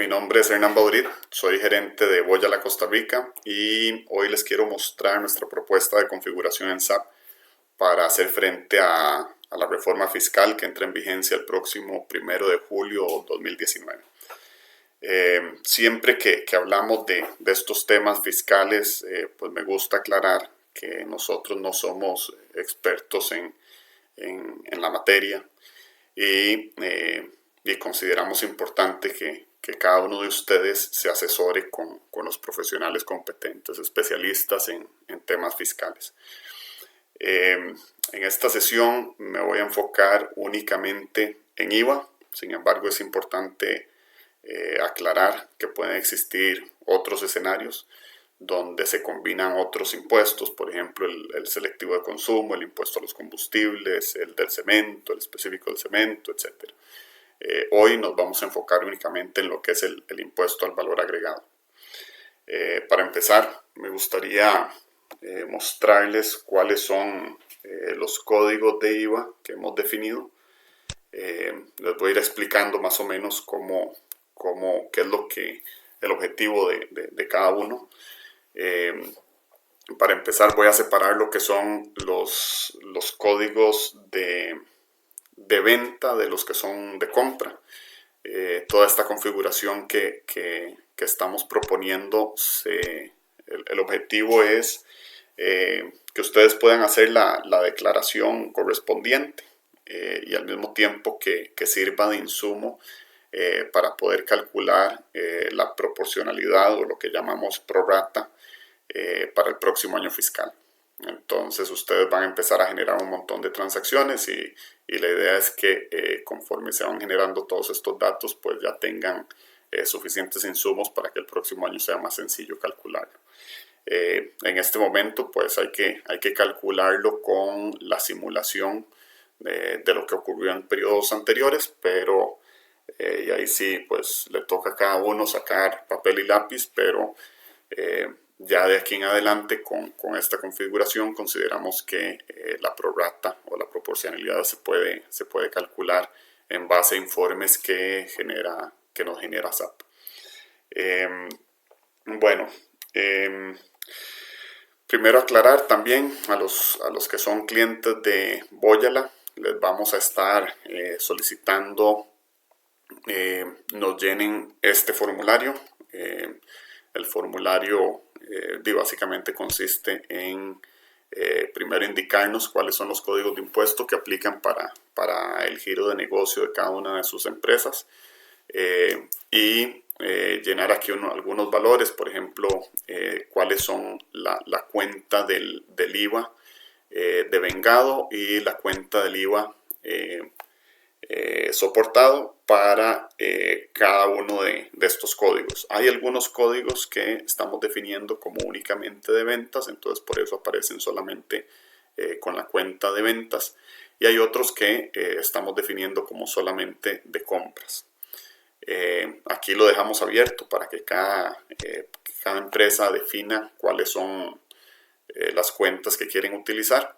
nombre es Hernán Baudrit, soy gerente de Voyala Costa Rica y hoy les quiero mostrar nuestra propuesta de configuración en SAP para hacer frente a la reforma fiscal que entra en vigencia el próximo 1 de julio de 2019. Siempre que hablamos de estos temas fiscales, pues me gusta aclarar que nosotros no somos expertos en la materia y consideramos importante que cada uno de ustedes se asesore con los profesionales competentes, especialistas en temas fiscales. En esta sesión me voy a enfocar únicamente en IVA, sin embargo es importante aclarar que pueden existir otros escenarios donde se combinan otros impuestos, por ejemplo el selectivo de consumo, el impuesto a los combustibles, el del cemento, el específico del cemento, etc. Hoy nos vamos a enfocar únicamente en lo que es el impuesto al valor agregado. Para empezar, me gustaría mostrarles cuáles son los códigos de IVA que hemos definido. Les voy a ir explicando más o menos qué es el objetivo de cada uno. Para empezar voy a separar lo que son los códigos de venta de los que son de compra. Toda esta configuración que estamos proponiendo, el objetivo es que ustedes puedan hacer la declaración correspondiente y al mismo tiempo que sirva de insumo para poder calcular la proporcionalidad o lo que llamamos prorata para el próximo año fiscal. Entonces ustedes van a empezar a generar un montón de transacciones y la idea es que conforme se van generando todos estos datos, pues ya tengan suficientes insumos para que el próximo año sea más sencillo calcularlo. En este momento pues hay que calcularlo con la simulación de lo que ocurrió en periodos anteriores, pero y ahí sí pues le toca a cada uno sacar papel y lápiz, pero ya de aquí en adelante con esta configuración consideramos que la prorata o la proporcionalidad se puede calcular en base a informes que nos genera SAP. Primero aclarar también a los que son clientes de Voyala, les vamos a estar solicitando nos llenen este formulario. El formulario básicamente consiste en primero indicarnos cuáles son los códigos de impuesto que aplican para el giro de negocio de cada una de sus empresas y llenar aquí algunos valores, por ejemplo, cuáles son la cuenta del IVA devengado y la cuenta del IVA soportado para cada uno de estos códigos. Hay algunos códigos que estamos definiendo como únicamente de ventas, entonces por eso aparecen solamente con la cuenta de ventas, y hay otros que estamos definiendo como solamente de compras. Aquí lo dejamos abierto para que cada empresa defina cuáles son las cuentas que quieren utilizar.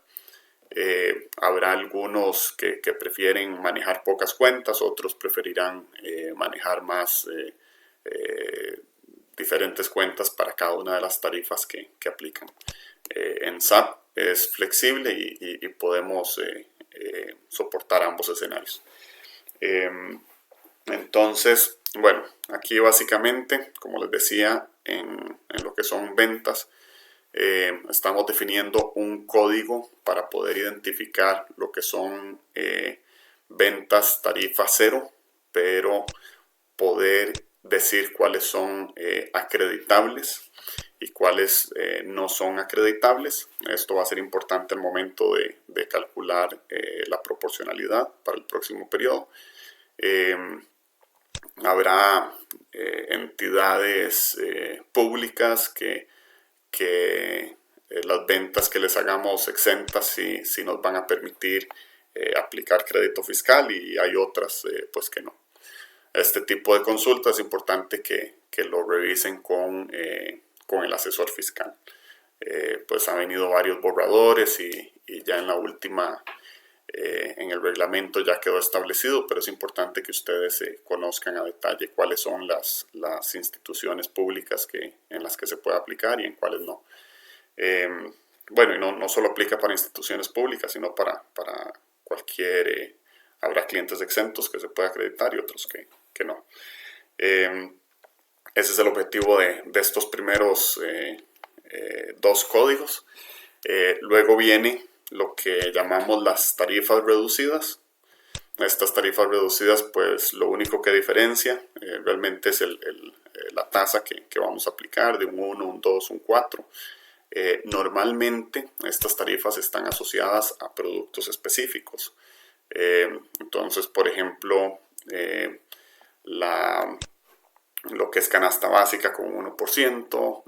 Habrá algunos que prefieren manejar pocas cuentas, otros preferirán manejar más diferentes cuentas para cada una de las tarifas que aplican. En SAP es flexible y podemos soportar ambos escenarios. Entonces, bueno, aquí básicamente, como les decía, en lo que son ventas, estamos definiendo un código para poder identificar lo que son ventas tarifa cero, pero poder decir cuáles son acreditables y cuáles no son acreditables. Esto va a ser importante al momento de calcular la proporcionalidad para el próximo periodo. Habrá entidades públicas que las ventas que les hagamos exentas sí nos van a permitir aplicar crédito fiscal, y hay otras pues que no. Este tipo de consultas es importante que lo revisen con el asesor fiscal. Pues han venido varios borradores y ya en la última en el reglamento ya quedó establecido, pero es importante que ustedes conozcan a detalle cuáles son las instituciones públicas en las que se puede aplicar y en cuáles no. Bueno, y no solo aplica para instituciones públicas, sino para cualquier... habrá clientes exentos que se puede acreditar y otros que no. Ese es el objetivo de estos primeros dos códigos. Luego viene lo que llamamos las tarifas reducidas. Estas tarifas reducidas, pues lo único que diferencia realmente es la tasa que vamos a aplicar de un 1, un 2, un 4. Normalmente estas tarifas están asociadas a productos específicos. Entonces, por ejemplo, lo que es canasta básica con 1%,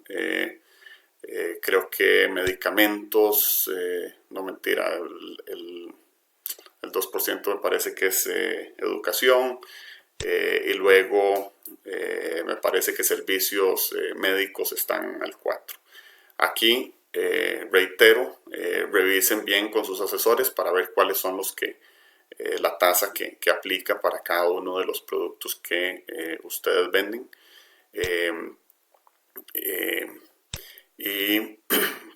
creo que medicamentos, no mentira, el 2% me parece que es educación, y luego me parece que servicios médicos están al 4%. Aquí, reitero, revisen bien con sus asesores para ver cuáles son la tasa que aplica para cada uno de los productos que ustedes venden. Y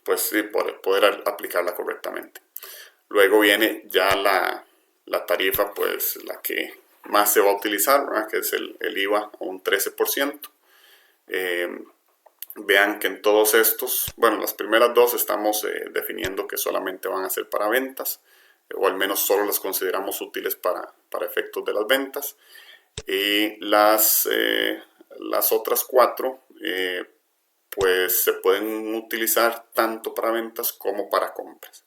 pues sí, poder aplicarla correctamente. Luego viene ya la tarifa, pues la que más se va a utilizar, ¿verdad? Que es el IVA a un 13%. Vean que en todos estos, bueno, las primeras dos estamos definiendo que solamente van a ser para ventas, o al menos solo las consideramos útiles para efectos de las ventas. Y las otras cuatro, pues se pueden utilizar tanto para ventas como para compras.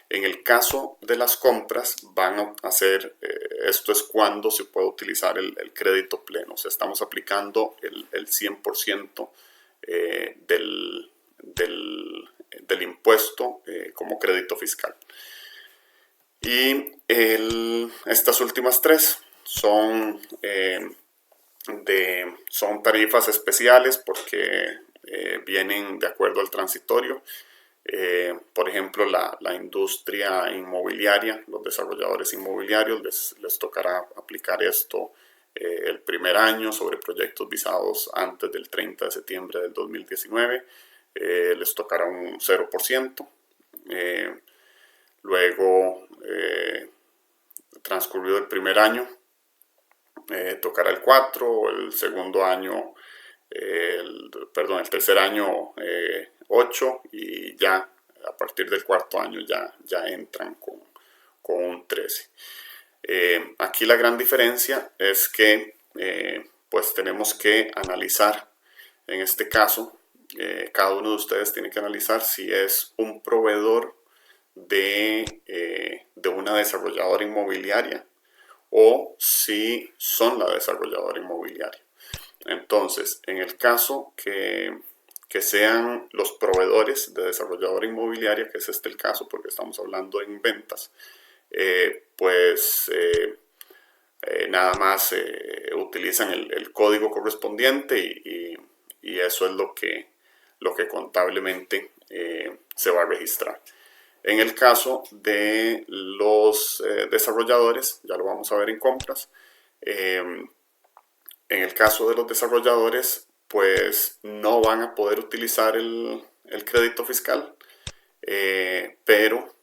En el caso de las compras van a hacer, esto es cuando se puede utilizar el crédito pleno, o sea, estamos aplicando el 100% del impuesto como crédito fiscal. Y estas últimas tres son tarifas especiales porque vienen de acuerdo al transitorio. Por ejemplo, la industria inmobiliaria, los desarrolladores inmobiliarios les tocará aplicar esto el primer año sobre proyectos visados antes del 30 de septiembre del 2019. Les tocará un 0%. Luego, transcurrido el primer año, tocará el 4%, el segundo año, el tercer año 8%, y ya a partir del cuarto año ya entran con un 13%. Aquí la gran diferencia es que pues tenemos que analizar, en este caso, cada uno de ustedes tiene que analizar si es un proveedor de una desarrolladora inmobiliaria o si son la desarrolladora inmobiliaria. Entonces, en el caso que sean los proveedores de desarrolladora inmobiliaria, que es este el caso porque estamos hablando en ventas, nada más utilizan el código correspondiente y eso es lo que contablemente se va a registrar. En el caso de los desarrolladores, ya lo vamos a ver en compras, en el caso de los desarrolladores, pues no van a poder utilizar el crédito fiscal, pero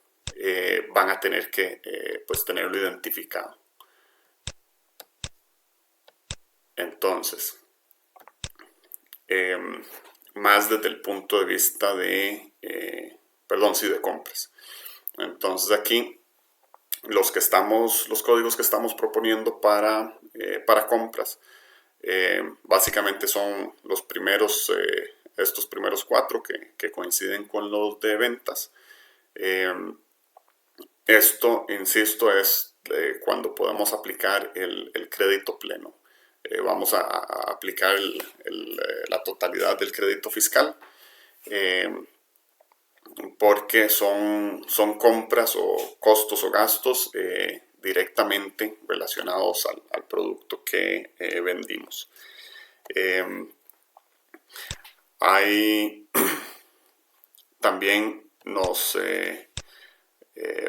van a tener que pues tenerlo identificado. Entonces, más desde el punto de vista de compras. Entonces aquí los códigos que estamos proponiendo para compras básicamente son los primeros, estos primeros 4 que coinciden con los de ventas. Esto, insisto, es cuando podemos aplicar el crédito pleno. Vamos a aplicar la totalidad del crédito fiscal, porque son compras o costos o gastos directamente relacionados al producto que vendimos. Hay también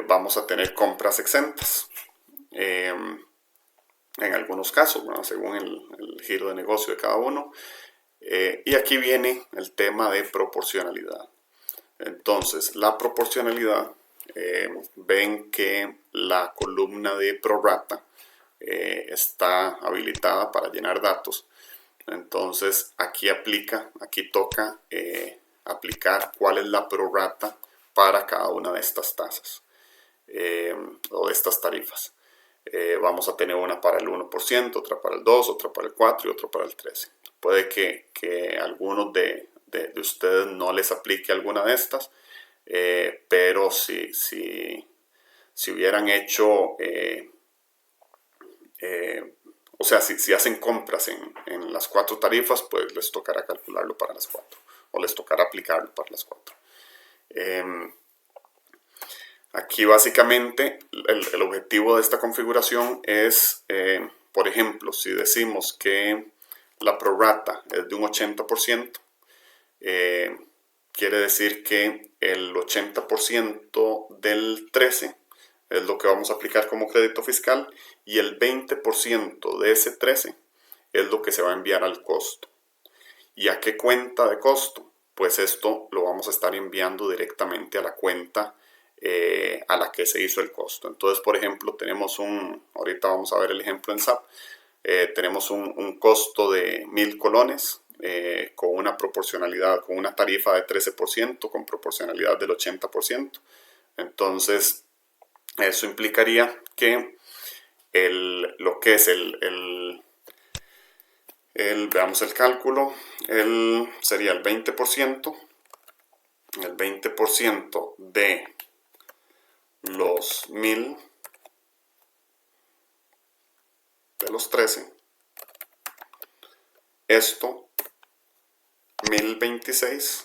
vamos a tener compras exentas. En algunos casos, bueno, según el giro de negocio de cada uno. Y aquí viene el tema de proporcionalidad. Entonces, la proporcionalidad, ven que la columna de prorata está habilitada para llenar datos. Entonces, aquí toca aplicar cuál es la prorata para cada una de estas tasas o de estas tarifas. Vamos a tener una para el 1%, otra para el 2%, otra para el 4% y otra para el 13%. Puede que algunos de ustedes no les aplique alguna de estas, pero si hubieran hecho, o sea, si hacen compras en las 4 tarifas, pues les tocará calcularlo para las 4 o les tocará aplicarlo para las 4. Aquí básicamente el objetivo de esta configuración es, por ejemplo, si decimos que la prorata es de un 80%, quiere decir que el 80% del 13 es lo que vamos a aplicar como crédito fiscal y el 20% de ese 13 es lo que se va a enviar al costo. ¿Y a qué cuenta de costo? Pues esto lo vamos a estar enviando directamente a la cuenta a la que se hizo el costo. Entonces, por ejemplo, tenemos ahorita vamos a ver el ejemplo en SAP, tenemos un costo de 1,000 colones con una proporcionalidad, con una tarifa de 13%, con proporcionalidad del 80%. Entonces, eso implicaría que lo que es veamos el cálculo, sería el 20% de los 1,000 de los 13, esto 1,026,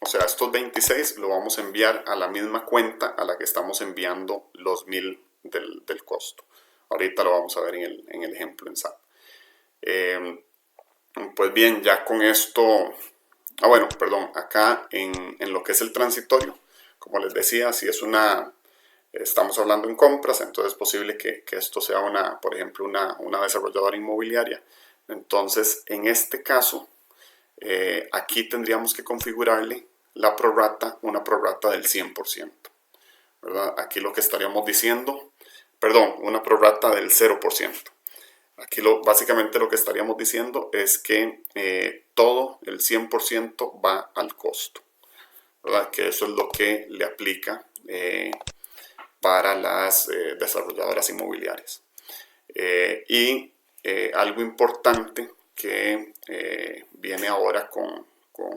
o sea, estos 26 lo vamos a enviar a la misma cuenta a la que estamos enviando los 1,000 del costo. Ahorita lo vamos a ver en el ejemplo en SAP. Pues bien, ya con esto, bueno, perdón, acá en lo que es el transitorio, como les decía, si es estamos hablando en compras, entonces es posible que esto sea por ejemplo, una desarrolladora inmobiliaria. Entonces, en este caso, aquí tendríamos que configurarle la prorata, una prorata del 100%, ¿verdad? Aquí lo que estaríamos diciendo, perdón, una prorata del 0%. Aquí básicamente lo que estaríamos diciendo es que todo el 100% va al costo, ¿verdad? Que eso es lo que le aplica para las desarrolladoras inmobiliarias. Y algo importante que viene ahora con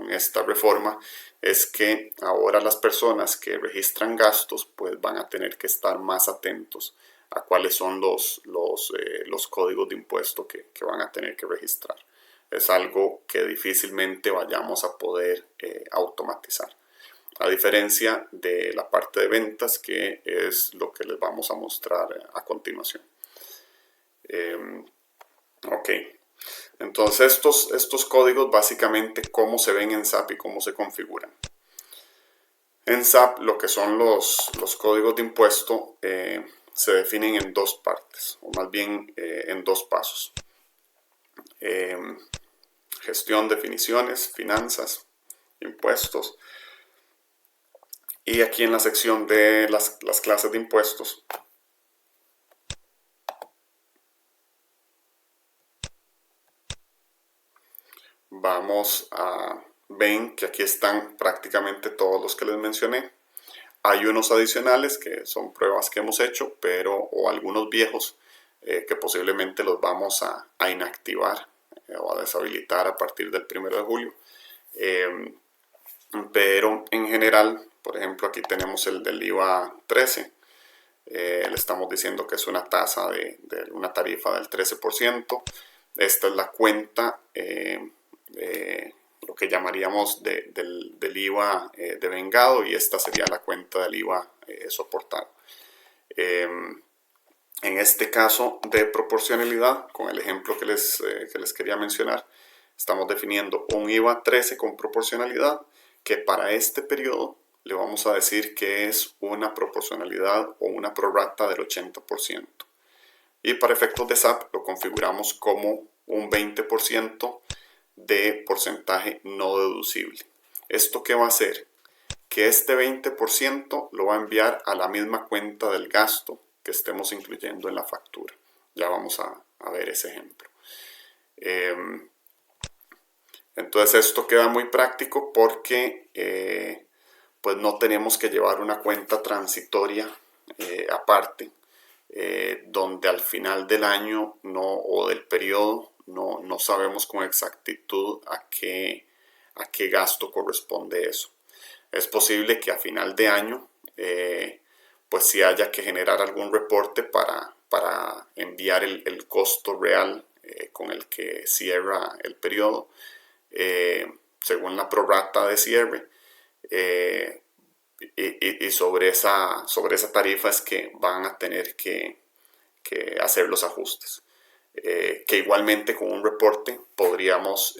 esta reforma es que ahora las personas que registran gastos pues van a tener que estar más atentos a cuáles son los códigos de impuesto que van a tener que registrar. Es algo que difícilmente vayamos a poder automatizar, a diferencia de la parte de ventas, que es lo que les vamos a mostrar a continuación. Ok, entonces estos códigos básicamente cómo se ven en SAP y cómo se configuran. En SAP lo que son los códigos de impuesto se definen en 2 partes, o más bien en 2 pasos. Gestión, definiciones, finanzas, impuestos. Y aquí en la sección de las clases de impuestos, ven que aquí están prácticamente todos los que les mencioné. Hay unos adicionales que son pruebas que hemos hecho, o algunos viejos que posiblemente los vamos a inactivar o a deshabilitar a partir del 1 de julio. Pero en general, por ejemplo, aquí tenemos el del IVA 13. Le estamos diciendo que es una tasa de una tarifa del 13%. Esta es la cuenta, lo que llamaríamos del IVA devengado, y esta sería la cuenta del IVA soportado. En este caso de proporcionalidad, con el ejemplo que les quería mencionar, estamos definiendo un IVA 13 con proporcionalidad que para este periodo le vamos a decir que es una proporcionalidad o una prorata del 80%. Y para efectos de SAP lo configuramos como un 20% de porcentaje no deducible. ¿Esto qué va a hacer? Que este 20% lo va a enviar a la misma cuenta del gasto que estemos incluyendo en la factura. Ya vamos a ver ese ejemplo. Entonces esto queda muy práctico porque pues no tenemos que llevar una cuenta transitoria aparte, donde al final del año o del periodo no sabemos con exactitud a qué gasto corresponde eso. Es posible que a final de año pues sí haya que generar algún reporte para enviar el costo real con el que cierra el periodo, según la prorata de cierre, y sobre esa tarifa es que van a tener que hacer los ajustes. Que igualmente con un reporte podríamos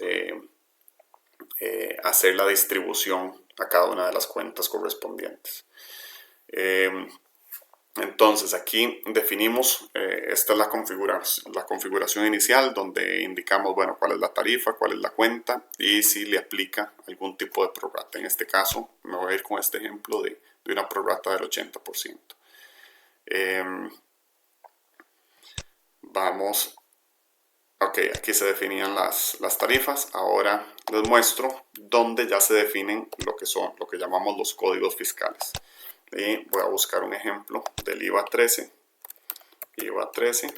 hacer la distribución a cada una de las cuentas correspondientes. Entonces aquí definimos, esta es la configuración inicial donde indicamos, bueno, cuál es la tarifa, cuál es la cuenta y si le aplica algún tipo de prorata. En este caso me voy a ir con este ejemplo de una prorata del 80%. Ok, aquí se definían las tarifas. Ahora les muestro donde ya se definen lo que llamamos los códigos fiscales. Y voy a buscar un ejemplo del IVA 13. IVA 13.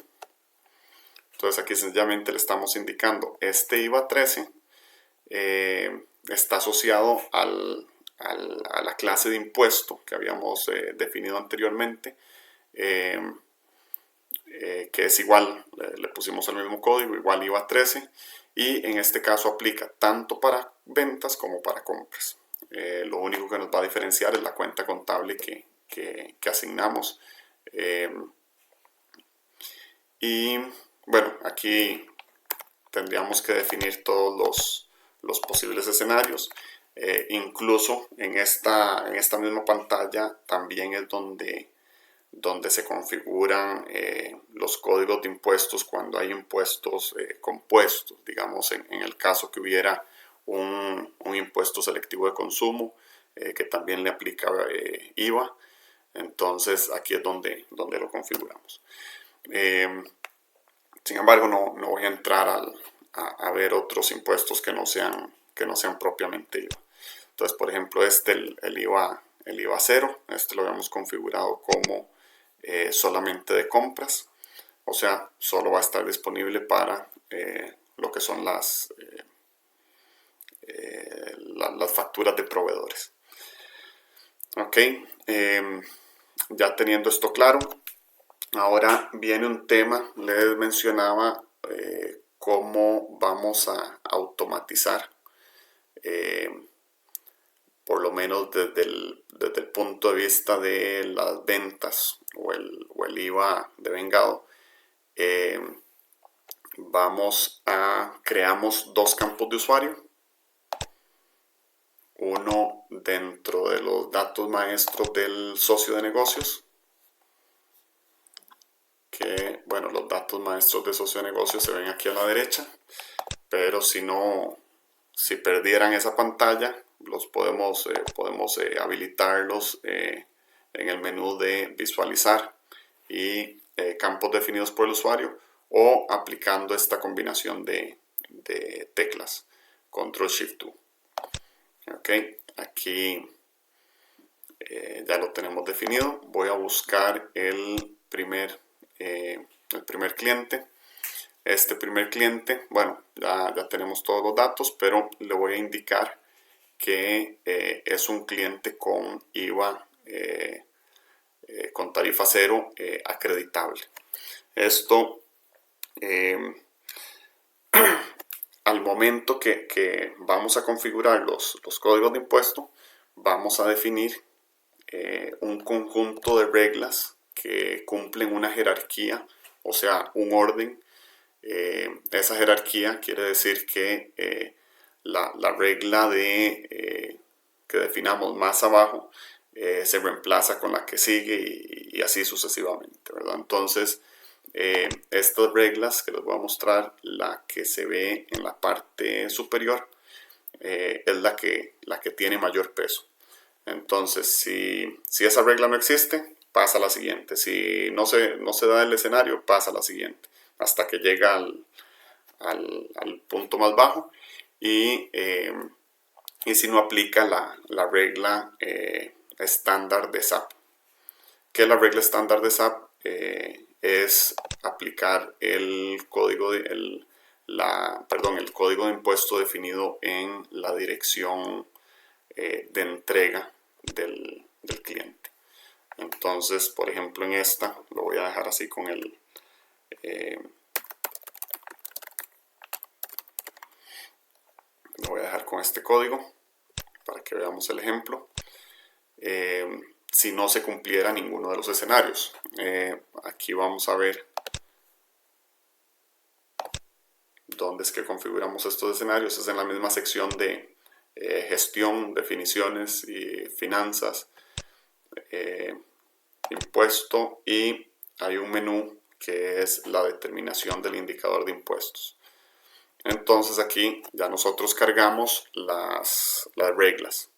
Entonces aquí sencillamente le estamos indicando este IVA 13 está asociado a la clase de impuesto que habíamos definido anteriormente, que es igual, le pusimos el mismo código, igual IVA 13, y en este caso aplica tanto para ventas como para compras. Lo único que nos va a diferenciar es la cuenta contable que asignamos. Y bueno, aquí tendríamos que definir todos los posibles escenarios. Incluso en esta misma pantalla también es donde se configuran los códigos de impuestos cuando hay impuestos compuestos, digamos en el caso que hubiera un impuesto selectivo de consumo que también le aplica IVA. Entonces aquí es donde lo configuramos. Sin embargo, no voy a entrar a ver otros impuestos que no sean propiamente IVA. Entonces, por ejemplo, el IVA 0, este lo habíamos configurado como solamente de compras, o sea, solo va a estar disponible para lo que son las facturas de proveedores. Ok, ya teniendo esto claro, ahora viene un tema. Les mencionaba cómo vamos a automatizar, por lo menos desde el punto de vista de las ventas o el IVA devengado. Creamos dos campos de usuario. Uno dentro de los datos maestros del socio de negocios, que bueno, los datos maestros de socio de negocios se ven aquí a la derecha, pero si perdieran esa pantalla, los podemos habilitarlos en el menú de visualizar y campos definidos por el usuario, o aplicando esta combinación de teclas, Control Shift 2. Ok, aquí ya lo tenemos definido. Voy a buscar el primer cliente. Este primer cliente, bueno, ya tenemos todos los datos, pero le voy a indicar que es un cliente con IVA con tarifa cero acreditable. Esto al momento que vamos a configurar los códigos de impuesto, vamos a definir un conjunto de reglas que cumplen una jerarquía, o sea, un orden. Esa jerarquía quiere decir que la regla de que definamos más abajo se reemplaza con la que sigue y así sucesivamente, ¿verdad? Entonces, estas reglas que les voy a mostrar, la que se ve en la parte superior, es la que tiene mayor peso. Entonces, si esa regla no existe, pasa a la siguiente. Si no se da el escenario, pasa a la siguiente, hasta que llega al punto más bajo. Y si no aplica la regla estándar de SAP. ¿Qué es la regla estándar de SAP? Es aplicar el código el código de impuesto definido en la dirección de entrega del cliente. Entonces, por ejemplo, en esta lo voy a dejar así con lo voy a dejar con este código para que veamos el ejemplo. Si no se cumpliera ninguno de los escenarios, aquí vamos a ver dónde es que configuramos estos escenarios. Es en la misma sección de gestión, definiciones y finanzas, impuesto, y hay un menú que es la determinación del indicador de impuestos. Entonces aquí ya nosotros cargamos las reglas.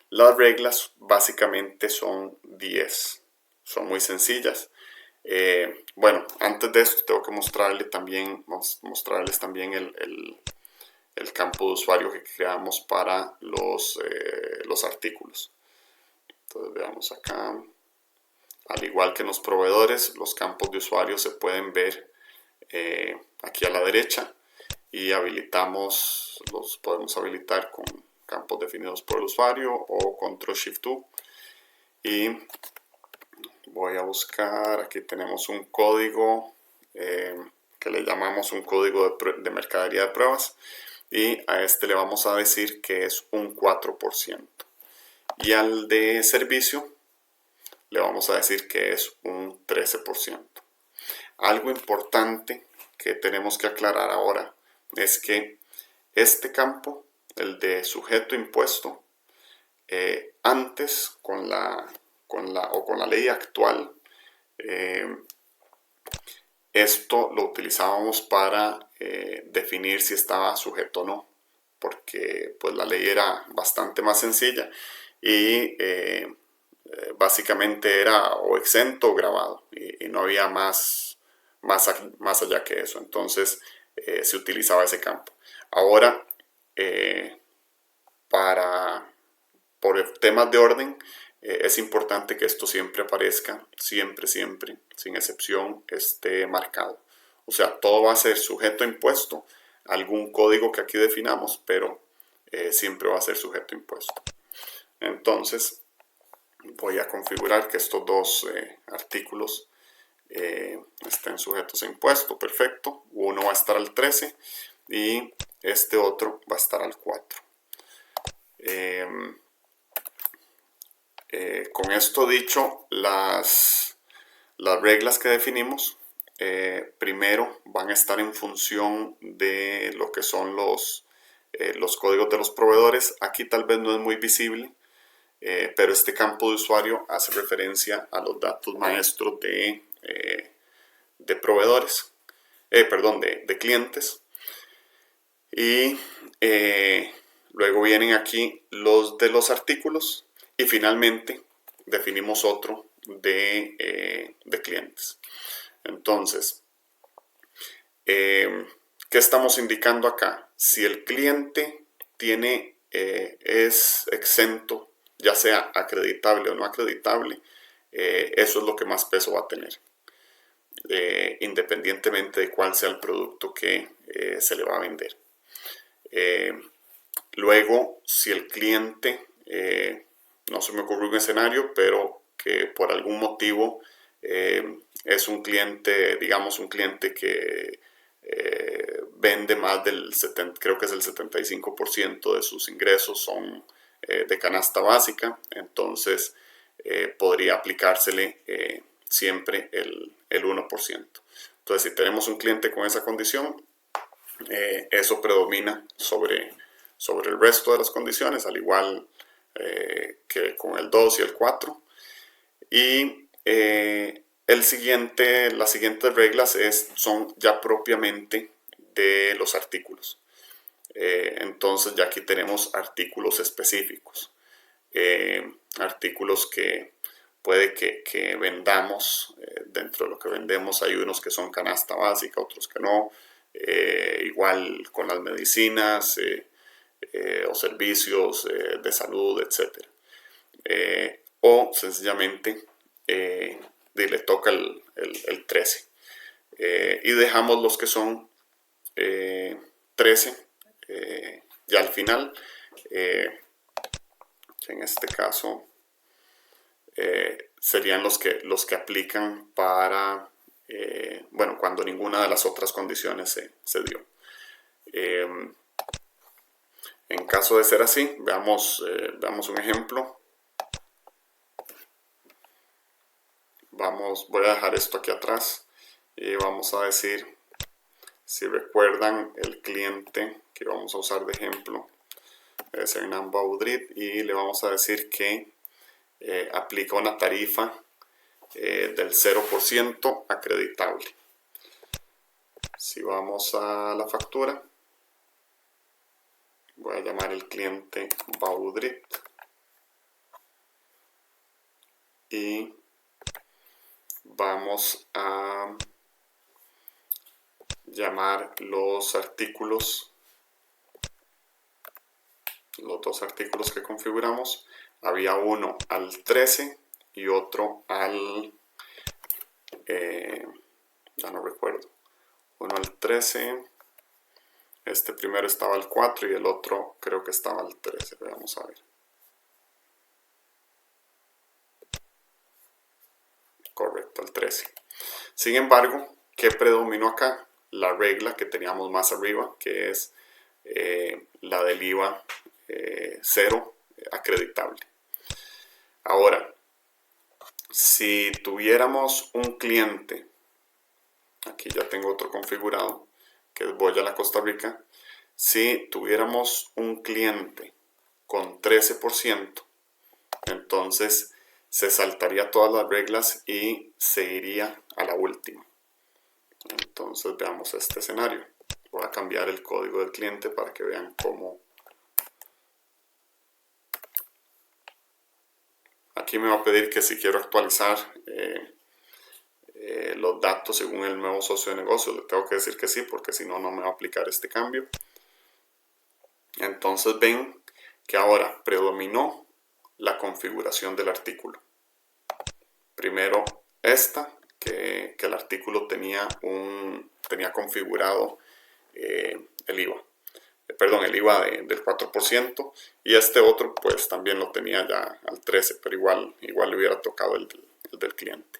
Las reglas básicamente son 10, son muy sencillas. Bueno, antes de esto tengo que mostrarles también el campo de usuario que creamos para los artículos. Entonces veamos acá. Al igual que en los proveedores, los campos de usuario se pueden ver aquí a la derecha, y los podemos habilitar con campos definidos por el usuario o Ctrl+Shift+U. Y voy a buscar, aquí tenemos un código que le llamamos un código de mercadería de pruebas, y a este le vamos a decir que es un 4%. Y al de servicio le vamos a decir que es un 13%. Algo importante que tenemos que aclarar ahora es que este campo, el de sujeto impuesto, antes con la ley actual, esto lo utilizábamos para definir si estaba sujeto o no, porque pues la ley era bastante más sencilla y básicamente era o exento o grabado, y no había más allá que eso. Entonces se utilizaba ese campo. Ahora, por temas de orden, es importante que esto siempre aparezca, siempre, sin excepción, esté marcado. O sea, todo va a ser sujeto a impuesto, algún código que aquí definamos, pero siempre va a ser sujeto a impuesto. Entonces, voy a configurar que estos dos artículos estén sujetos a impuesto. Perfecto. Uno va a estar al 13 y este otro va a estar al 4. Con esto dicho, las reglas que definimos primero van a estar en función de lo que son los códigos de los proveedores. Aquí tal vez no es muy visible, pero este campo de usuario hace referencia a los datos maestros de proveedores, de clientes. Y luego vienen aquí los de los artículos, y finalmente definimos otro de clientes. Entonces, ¿qué estamos indicando acá? Si el cliente es exento, ya sea acreditable o no acreditable, eso es lo que más peso va a tener, independientemente de cuál sea el producto que se le va a vender. Luego, si el cliente, no se me ocurre un escenario, pero que por algún motivo es un cliente, digamos un cliente que vende más del 70, creo que es el 75% de sus ingresos son de canasta básica, entonces podría aplicársele siempre el 1%. Entonces, si tenemos un cliente con esa condición, eso predomina sobre el resto de las condiciones, al igual que con el 2 y el 4. Y las siguientes reglas son ya propiamente de los artículos. Entonces ya aquí tenemos artículos específicos, artículos que puede que vendamos. Dentro de lo que vendemos hay unos que son canasta básica, otros que no, igual con las medicinas o servicios de salud, etc. O sencillamente le toca el 13. Y dejamos los que son 13 ya al final, en este caso serían los que aplican para, bueno, cuando ninguna de las otras condiciones se dio. En caso de ser así, veamos un ejemplo. Voy a dejar esto aquí atrás y vamos a decir, si recuerdan, el cliente que vamos a usar de ejemplo es Hernán Baudrit, y le vamos a decir que aplica una tarifa del 0% acreditable. Si vamos a la factura, voy a llamar el cliente Baudrit y vamos a llamar los artículos, los dos artículos que configuramos. Había uno al 13 y otro al, ya no recuerdo, uno al 13, este primero estaba al 4 y el otro creo que estaba al 13, vamos a ver. Correcto, al 13. Sin embargo, ¿qué predominó acá? La regla que teníamos más arriba, que es la del IVA 0 acreditable. Ahora, si tuviéramos un cliente, aquí ya tengo otro configurado, que es Boya Costa Rica. Si tuviéramos un cliente con 13%, entonces se saltaría todas las reglas y se iría a la última. Entonces veamos este escenario. Voy a cambiar el código del cliente para que vean cómo. Aquí me va a pedir que si quiero actualizar los datos según el nuevo socio de negocio. Le tengo que decir que sí, porque si no, no me va a aplicar este cambio. Entonces ven que ahora predominó la configuración del artículo. Primero esta, que el artículo tenía configurado el IVA. El IVA del 4%, y este otro pues también lo tenía ya al 13%, pero igual le hubiera tocado el del cliente.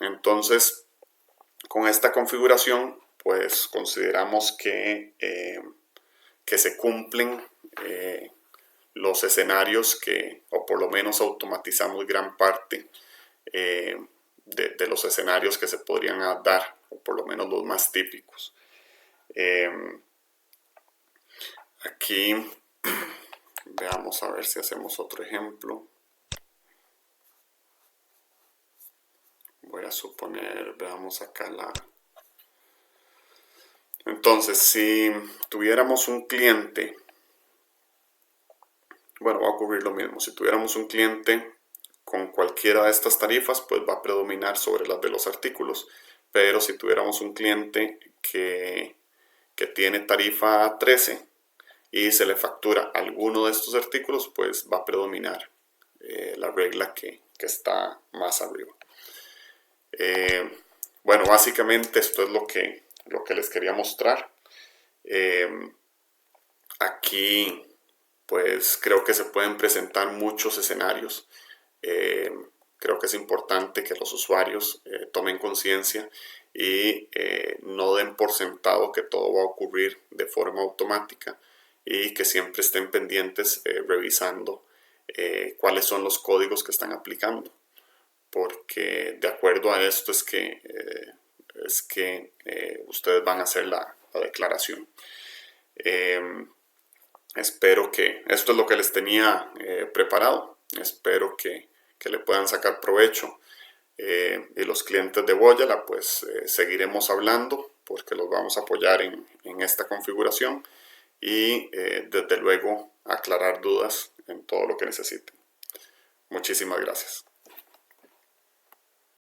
Entonces, con esta configuración pues consideramos que se cumplen los escenarios o por lo menos automatizamos gran parte de los escenarios que se podrían dar, o por lo menos los más típicos. Aquí veamos a ver si hacemos otro ejemplo. Voy a suponer, veamos acá Entonces, si tuviéramos un cliente, bueno, va a ocurrir lo mismo. Si tuviéramos un cliente con cualquiera de estas tarifas, pues va a predominar sobre las de los artículos. Pero si tuviéramos un cliente que tiene tarifa 13 y se le factura alguno de estos artículos, pues va a predominar la regla que está más arriba. Bueno, básicamente esto es lo que les quería mostrar. Aquí pues creo que se pueden presentar muchos escenarios. Creo que es importante que los usuarios tomen conciencia y no den por sentado que todo va a ocurrir de forma automática, y que siempre estén pendientes revisando cuáles son los códigos que están aplicando, porque de acuerdo a esto es que ustedes van a hacer la declaración. Espero que esto es lo que les tenía preparado. Espero que le puedan sacar provecho. Y los clientes de Voyala, pues seguiremos hablando porque los vamos a apoyar en esta configuración y desde luego aclarar dudas en todo lo que necesiten. Muchísimas gracias.